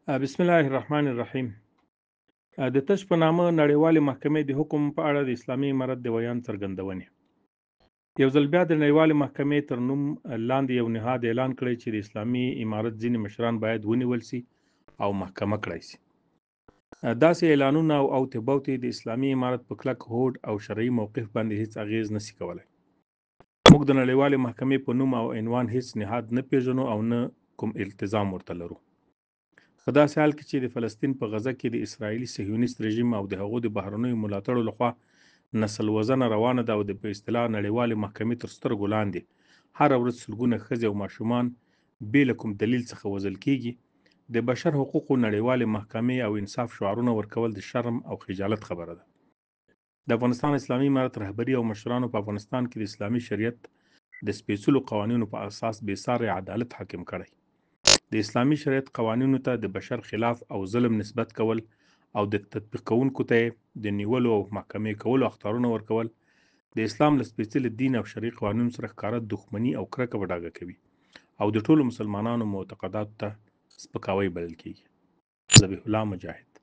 بسم الله الرحمن الرحیم. د تش په نامه نړیوالې محکمې د حکم په اړه د اسلامي امارت د ویان څرګندونې. یو ځل بیا د نړیوالې محکمې تر نوم لاندې یو نهاد اعلان کړی چې د اسلامي امارت ځینې مشران باید ونیول سي او محکمه کړای سي. داسې اعلانونه او تبوتې د اسلامي امارت په کلک هوډ او شرعي موقف باندې هیڅ اغیز نشي کولای. موږ د نړیوالې محکمې په نوم او عنوان هیڅ نهاد نه پیژنو او نه کوم التزام ورته لرو. په داسې حال کې چې د فلسطین په غزه کې د اسرایلي صهیونیست رژیم او د هغو د بهرنیو ملاتړو لخوا نسل وژنه روانه ده او د په اصطلاح نړیوالې محکمې تر سترګو لاندې هره ورځ سلګونه ښځې او ماشومان بې له کوم دلیل څخه وژل کیږي، د بشر حقوقو نړیوالې محکمې او انصاف شعارونه ورکول د شرم او خجالت خبره ده. د افغانستان اسلامي امارت رهبري او مشرانو په افغانستان کې د اسلامي شریعت د سپېڅلو قوانینو په اساس بې ساري عدالت حاکم کړی. د اسلامي شریعت قوانینو ته د بشر خلاف او ظلم نسبت کول او د تطبیق کوونکو ته د نیولو او محکمې کولو اخطارونه ورکول د اسلام له سپېڅلي دین او شرعي قوانینو سره ښکاره دښمني او کرکه وډاګه کوي او د ټولو مسلمانانو معتقداتو ته سپکاوی بلل کیږي. ذبیح الله مجاهد.